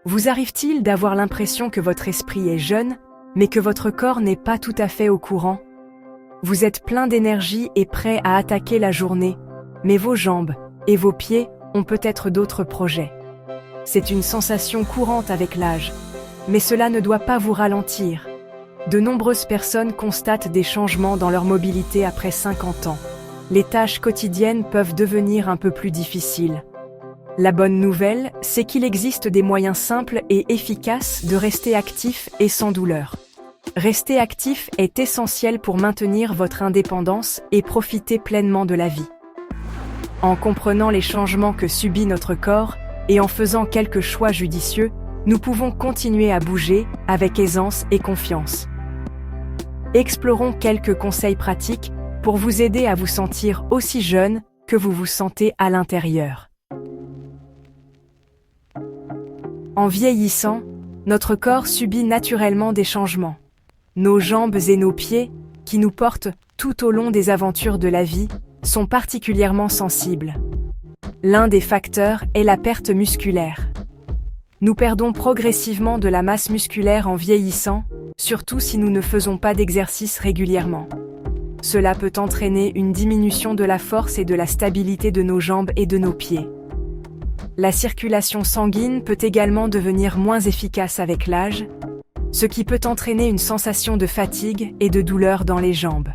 Vous arrive-t-il d'avoir l'impression que votre esprit est jeune, mais que votre corps n'est pas tout à fait au courant? Vous êtes plein d'énergie et prêt à attaquer la journée, mais vos jambes et vos pieds ont peut-être d'autres projets. C'est une sensation courante avec l'âge, mais cela ne doit pas vous ralentir. De nombreuses personnes constatent des changements dans leur mobilité après 50 ans. Les tâches quotidiennes peuvent devenir un peu plus difficiles. La bonne nouvelle, c'est qu'il existe des moyens simples et efficaces de rester actif et sans douleur. Rester actif est essentiel pour maintenir votre indépendance et profiter pleinement de la vie. En comprenant les changements que subit notre corps et en faisant quelques choix judicieux, nous pouvons continuer à bouger avec aisance et confiance. Explorons quelques conseils pratiques pour vous aider à vous sentir aussi jeune que vous vous sentez à l'intérieur. En vieillissant, notre corps subit naturellement des changements. Nos jambes et nos pieds, qui nous portent tout au long des aventures de la vie, sont particulièrement sensibles. L'un des facteurs est la perte musculaire. Nous perdons progressivement de la masse musculaire en vieillissant, surtout si nous ne faisons pas d'exercice régulièrement. Cela peut entraîner une diminution de la force et de la stabilité de nos jambes et de nos pieds. La circulation sanguine peut également devenir moins efficace avec l'âge, ce qui peut entraîner une sensation de fatigue et de douleur dans les jambes.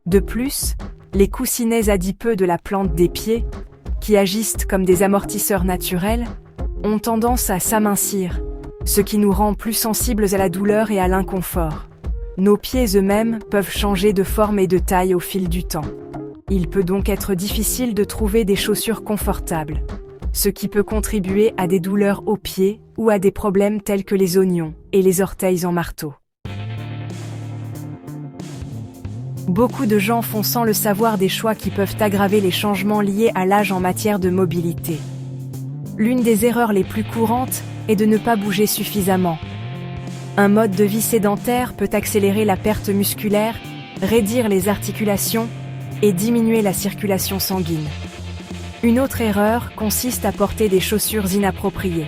De plus, les coussinets adipeux de la plante des pieds, qui agissent comme des amortisseurs naturels, ont tendance à s'amincir, ce qui nous rend plus sensibles à la douleur et à l'inconfort. Nos pieds eux-mêmes peuvent changer de forme et de taille au fil du temps. Il peut donc être difficile de trouver des chaussures confortables, ce qui peut contribuer à des douleurs aux pieds ou à des problèmes tels que les oignons et les orteils en marteau. Beaucoup de gens font sans le savoir des choix qui peuvent aggraver les changements liés à l'âge en matière de mobilité. L'une des erreurs les plus courantes est de ne pas bouger suffisamment. Un mode de vie sédentaire peut accélérer la perte musculaire, raidir les articulations et diminuer la circulation sanguine. Une autre erreur consiste à porter des chaussures inappropriées.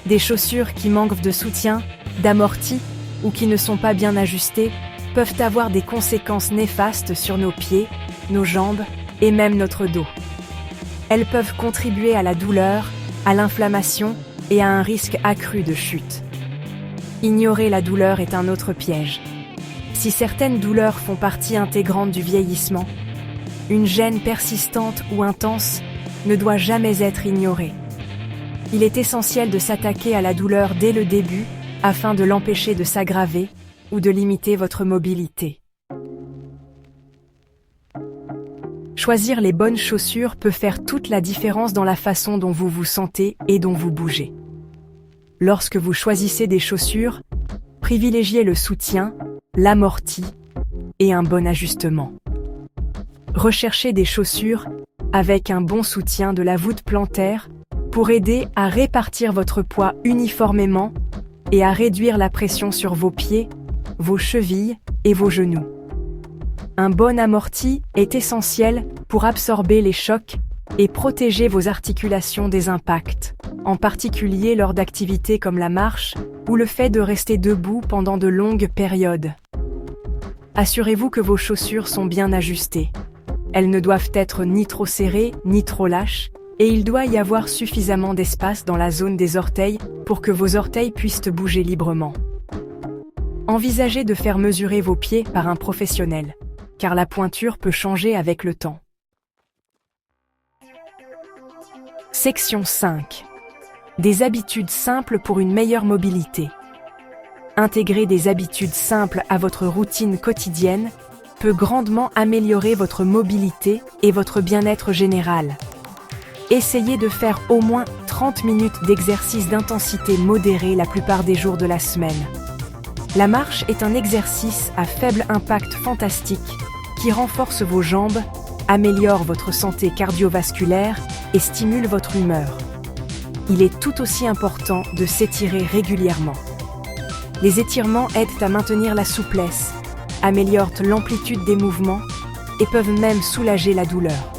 Des chaussures qui manquent de soutien, d'amorti ou qui ne sont pas bien ajustées peuvent avoir des conséquences néfastes sur nos pieds, nos jambes et même notre dos. Elles peuvent contribuer à la douleur, à l'inflammation et à un risque accru de chute. Ignorer la douleur est un autre piège. Si certaines douleurs font partie intégrante du vieillissement, une gêne persistante ou intense ne doit jamais être ignorée. Il est essentiel de s'attaquer à la douleur dès le début afin de l'empêcher de s'aggraver ou de limiter votre mobilité. Choisir les bonnes chaussures peut faire toute la différence dans la façon dont vous vous sentez et dont vous bougez. Lorsque vous choisissez des chaussures, privilégiez le soutien, l'amorti et un bon ajustement. Recherchez des chaussures avec un bon soutien de la voûte plantaire pour aider à répartir votre poids uniformément et à réduire la pression sur vos pieds, vos chevilles et vos genoux. Un bon amorti est essentiel pour absorber les chocs et protéger vos articulations des impacts, en particulier lors d'activités comme la marche ou le fait de rester debout pendant de longues périodes. Assurez-vous que vos chaussures sont bien ajustées. Elles ne doivent être ni trop serrées ni trop lâches, et il doit y avoir suffisamment d'espace dans la zone des orteils pour que vos orteils puissent bouger librement. Envisagez de faire mesurer vos pieds par un professionnel, car la pointure peut changer avec le temps. Section 5. Des habitudes simples pour une meilleure mobilité. Intégrer des habitudes simples à votre routine quotidienne peut grandement améliorer votre mobilité et votre bien-être général. Essayez de faire au moins 30 minutes d'exercice d'intensité modérée la plupart des jours de la semaine. La marche est un exercice à faible impact fantastique qui renforce vos jambes, améliore votre santé cardiovasculaire et stimule votre humeur. Il est tout aussi important de s'étirer régulièrement. Les étirements aident à maintenir la souplesse, améliorent l'amplitude des mouvements et peuvent même soulager la douleur.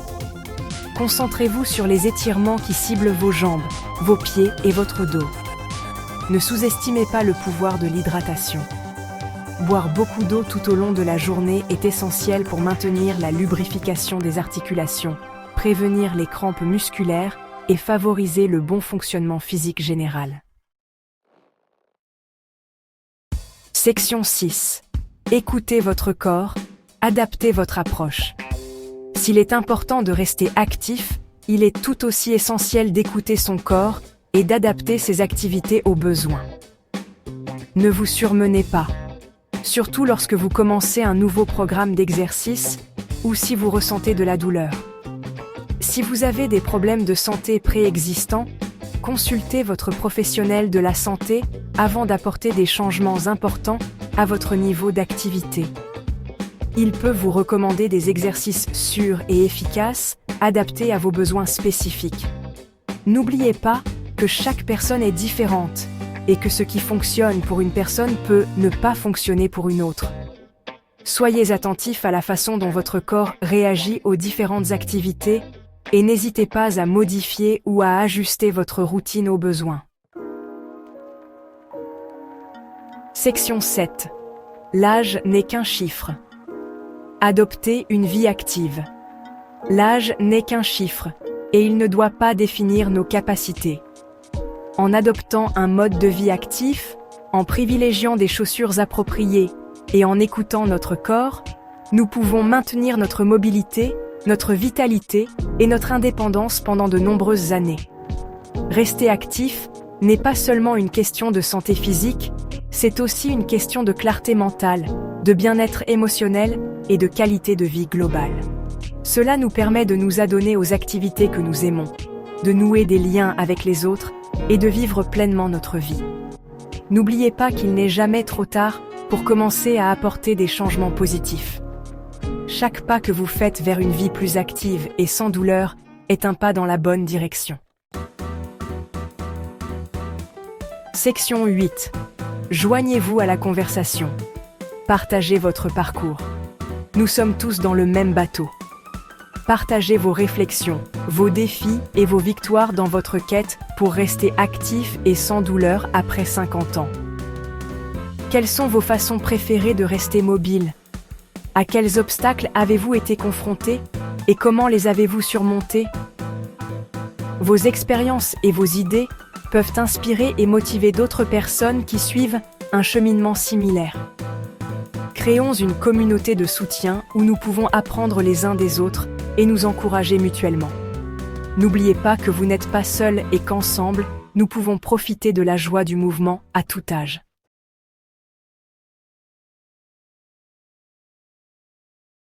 Concentrez-vous sur les étirements qui ciblent vos jambes, vos pieds et votre dos. Ne sous-estimez pas le pouvoir de l'hydratation. Boire beaucoup d'eau tout au long de la journée est essentiel pour maintenir la lubrification des articulations, prévenir les crampes musculaires et favoriser le bon fonctionnement physique général. Section 6. Écoutez votre corps, adaptez votre approche. S'il est important de rester actif, il est tout aussi essentiel d'écouter son corps et d'adapter ses activités aux besoins. Ne vous surmenez pas, surtout lorsque vous commencez un nouveau programme d'exercice ou si vous ressentez de la douleur. Si vous avez des problèmes de santé préexistants, consultez votre professionnel de la santé avant d'apporter des changements importants à votre niveau d'activité. Il peut vous recommander des exercices sûrs et efficaces, adaptés à vos besoins spécifiques. N'oubliez pas que chaque personne est différente et que ce qui fonctionne pour une personne peut ne pas fonctionner pour une autre. Soyez attentif à la façon dont votre corps réagit aux différentes activités et n'hésitez pas à modifier ou à ajuster votre routine aux besoins. Section 7. L'âge n'est qu'un chiffre. Adoptez une vie active. L'âge n'est qu'un chiffre, et il ne doit pas définir nos capacités. En adoptant un mode de vie actif, en privilégiant des chaussures appropriées et en écoutant notre corps, nous pouvons maintenir notre mobilité, notre vitalité et notre indépendance pendant de nombreuses années. Rester actif n'est pas seulement une question de santé physique, c'est aussi une question de clarté mentale, de bien-être émotionnel et de qualité de vie globale. Cela nous permet de nous adonner aux activités que nous aimons, de nouer des liens avec les autres et de vivre pleinement notre vie. N'oubliez pas qu'il n'est jamais trop tard pour commencer à apporter des changements positifs. Chaque pas que vous faites vers une vie plus active et sans douleur est un pas dans la bonne direction. Section 8. Joignez-vous à la conversation. Partagez votre parcours. Nous sommes tous dans le même bateau. Partagez vos réflexions, vos défis et vos victoires dans votre quête pour rester actif et sans douleur après 50 ans. Quelles sont vos façons préférées de rester mobile ? À quels obstacles avez-vous été confrontés et comment les avez-vous surmontés ? Vos expériences et vos idées peuvent inspirer et motiver d'autres personnes qui suivent un cheminement similaire. Créons une communauté de soutien où nous pouvons apprendre les uns des autres et nous encourager mutuellement. N'oubliez pas que vous n'êtes pas seul et qu'ensemble, nous pouvons profiter de la joie du mouvement à tout âge.